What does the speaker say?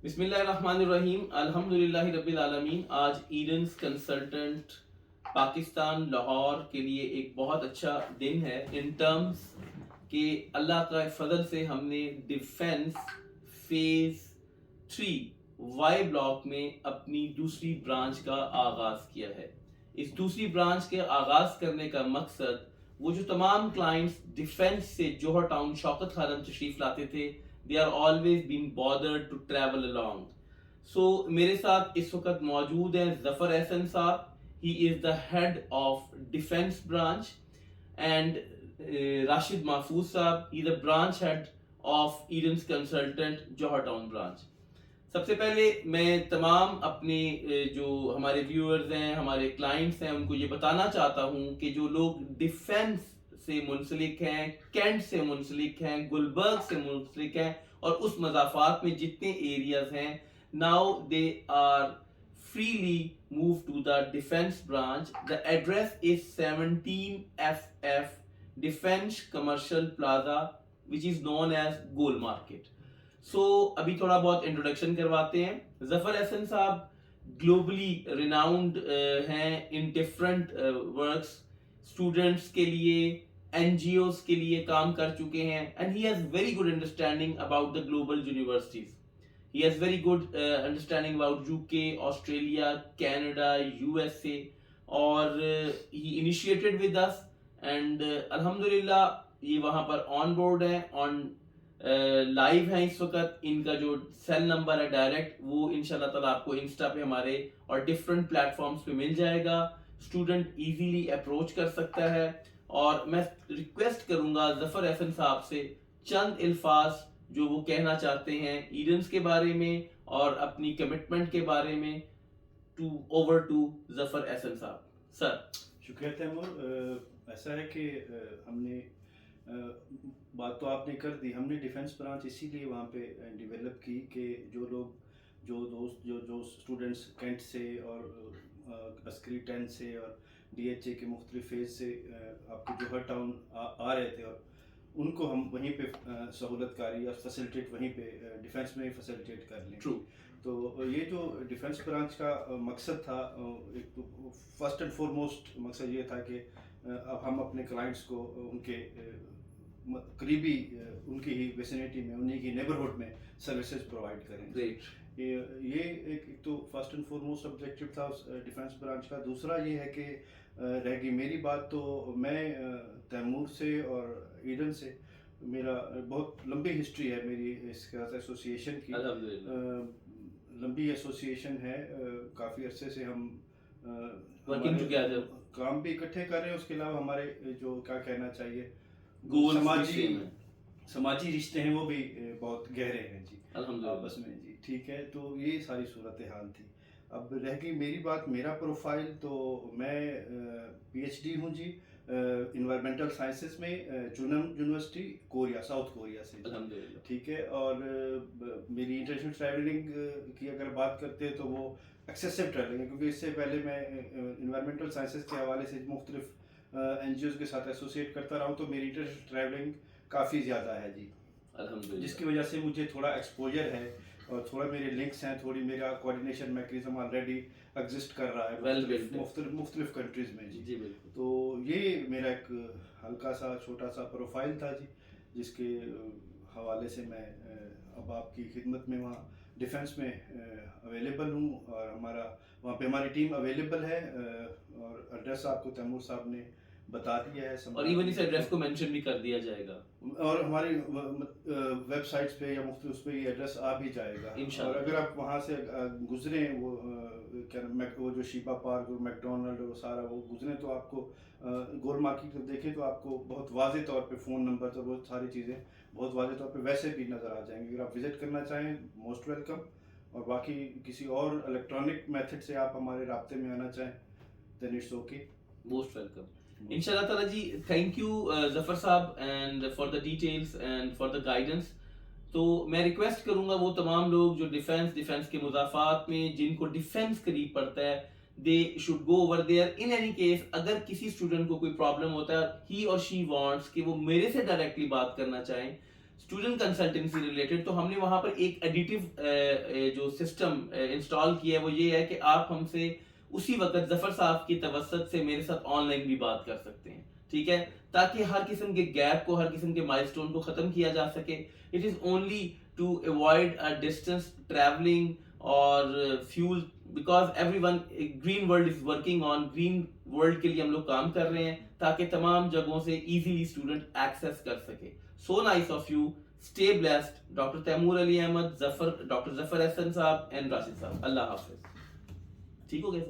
بسم اللہ الرحمن الرحیم، الحمدللہ رب العالمین۔ آج ایڈنس کنسلٹنٹ پاکستان لاہور کے لیے ایک بہت اچھا دن ہے ان ٹرمز کہ اللہ کا فضل سے ہم نے ڈیفنس فیز 3 وائی بلاک میں اپنی دوسری برانچ کا آغاز کیا ہے۔ اس دوسری برانچ کے آغاز کرنے کا مقصد وہ جو تمام کلائنٹس ڈیفنس سے جوہر ٹاؤن شوکت خانم تشریف لاتے تھے، they are always been bothered to travel along. So میرے ساتھ اس وقت موجود ہیں ظفر احسن صاحب. He is the head of defense branch, and Rashid محفوظ صاحب, he is the branch head of Eden's consultant Johar town branch. سب سے پہلے میں تمام اپنے جو ہمارے ویورز ہیں، ہمارے کلائنٹس ہیں، ان کو یہ بتانا چاہتا ہوں کہ جو لوگ ڈیفنس سے منسلک ہیں، کینٹ سے منسلک ہیں، گلبرگ سے منسلک ہیں اور اس مضافات میں جتنے ایریاز ہیں، now they are freely move to the defense branch. The address is 17 FF Defense Commercial Plaza, which is known as Goal Market. سو ابھی تھوڑا بہت انٹروڈکشن کرواتے ہیں. ظفر احسن صاحب گلوبلی ریناؤنڈ ہیں ان ڈفرنٹ ورکس، اسٹوڈنٹس کے لیے، این جی اوز کے لیے کام کر چکے ہیں، and he has very good understanding about the global universities. He has very good understanding about UK, Australia, Canada, USA, اور ہی انیشیٹڈ ود اس، اینڈ الحمدللہ یہ وہاں پر آن بورڈ ہیں، آن لائیو ہیں اس وقت. ان کا جو سیل نمبر ہے ڈائریکٹ وہ انشاءاللہ تعالیٰ آپ کو انسٹا پہ ہمارے اور ڈفرنٹ پلیٹ فارمز پہ مل جائے گا. اسٹوڈنٹ ایزیلی اپروچ کر سکتا ہے. اور میں ریکویسٹ کروں گا ظفر احسن صاحب سے چند الفاظ جو وہ کہنا چاہتے ہیں ایڈنس کے بارے میں اور اپنی کمٹمنٹ کے بارے میں. اوور ٹو ظفر احسن صاحب. سر. شکریہ تیمور. ایسا ہے کہ ہم نے بات تو آپ نے کر دی، ہم نے ڈیفنس برانچ اسی لیے وہاں پہ ڈیولپ کی کہ جو لوگ جو دوست جو اسٹوڈنٹس کینٹ سے اور عسکری 10 سے اور DHA کے مختلف فیز سے آپ کے جوہر ٹاؤن آ رہے تھے، اور ان کو ہم وہیں پہ سہولت کاری اور فیسلٹیٹ وہیں پہ ڈیفنس میں ہی فیسلٹیٹ کر لیں. تو یہ جو ڈیفنس برانچ کا مقصد تھا، ایک تو فرسٹ اینڈ فارموسٹ مقصد یہ تھا کہ اب ہم اپنے کلائنٹس کو ان کے قریبی ان کی ہی ویسینٹی میں، انہیں کی نیبرہڈ میں سروسز پرووائڈ کریں. یہ ایک تو فرسٹ اینڈ فارموسٹ آبجیکٹیو تھا ڈیفنس برانچ کا. دوسرا یہ ہے کہ رہ گئی میری بات، تو میں تیمور سے اور ایڈن سے میرا بہت لمبی ہسٹری ہے میری اس کے ساتھ ایسوسیشن کی. لمبی ایسوسیشن ہے، کافی عرصے سے ہم کام بھی اکٹھے کر رہے ہیں. اس کے علاوہ ہمارے جو کیا کہنا چاہیے سماجی رشتے ہیں وہ بھی بہت گہرے ہیں جی آپس میں. جی ٹھیک ہے، تو یہ ساری صورتحال تھی. اب رہ گئی میری بات، میرا پروفائل. تو میں PhD ہوں جی انوائرمنٹل سائنسز میں چونم یونیورسٹی کوریا، ساؤتھ کوریا سے. ٹھیک ہے، اور میری انٹرنیشنل ٹریولنگ کی اگر بات کرتے ہیں تو وہ ایکسیسو ٹریولنگ ہے، کیونکہ اس سے پہلے میں انوائرمنٹل سائنسز کے حوالے سے مختلف NGOز کے ساتھ ایسوسیٹ کرتا رہا ہوں، تو میری انٹرنیشنل ٹریولنگ کافی زیادہ ہے جی، جس کی وجہ سے مجھے تھوڑا ایکسپوجر ہے اور تھوڑا میرے لنکس ہیں، تھوڑی میرا کوآرڈینیشن میکینزم آلریڈی ایگزسٹ کر رہا ہے مختلف کنٹریز میں جی. تو یہ میرا ایک ہلکا سا چھوٹا سا پروفائل تھا جی، جس کے حوالے سے میں اب آپ کی خدمت میں وہاں ڈیفنس میں اویلیبل ہوں، اور وہاں پہ ہماری ٹیم اویلیبل ہے. اور ایڈریس آپ کو تیمور صاحب نے بتا دیا ہے، اور ایون اس ایڈریس کو مینشن بھی کر دیا جائے گا، اور ہماری ویب سائٹس پہ یا مختلف اس پہ یہ ایڈریس آ بھی جائے گا. اور اگر آپ وہاں سے گزریں، وہ جو شیپا پارک اور میکڈونلڈ اور سارا وہ گزریں، تو آپ کو گول مارکیٹ دیکھیں تو آپ کو بہت واضح طور پہ فون نمبر اور بہت ساری چیزیں بہت واضح طور پہ ویسے بھی نظر آ جائیں گی. اگر آپ وزٹ کرنا چاہیں موسٹ ویلکم، اور باقی کسی اور الیکٹرانک میتھڈ سے آپ ہمارے رابطے میں آنا چاہیں دین اٹس اوکے، موسٹ ویلکم انشاءاللہ تعالیٰ جی. تھینک یو ظفر صاحب and for the details and for the guidance. تو میں ریکویسٹ کروں گا وہ تمام لوگ جو ڈیفنس کے مضافات میں جن کو ڈیفنس قریب پڑتا ہے، they should go over there. In any case اگر کسی اسٹوڈنٹ کو کوئی پرابلم ہوتا ہے، ہی اور شی وانٹس کہ وہ میرے سے ڈائریکٹلی بات کرنا چاہیں، اسٹوڈنٹ کنسلٹنسی ریلیٹڈ، تو ہم نے وہاں پر ایک ایڈیٹیو جو سسٹم انسٹال کیا ہے وہ یہ ہے کہ آپ ہم سے اسی وقت ظفر صاحب کی توسط سے میرے ساتھ آن لائن بھی بات کر سکتے ہیں، ٹھیک ہے، تاکہ ہر قسم کے گیپ کو، ہر قسم کے مائل سٹون کو ختم کیا جا سکے. It is only to avoid distance travelling اور fuel, because everyone green world is working on green world کے لیے ہم لوگ کام کر رہے ہیں تاکہ تمام جگہوں سے ایزیلی اسٹوڈنٹ ایکسیس کر سکے. So nice of you. Stay blessed. Doctor Taimur Ali Ahmed, doctor Zafar Ahsan Sahab and Rashid صاحب. اللہ حافظ. ٹھیک ہو گیا سر؟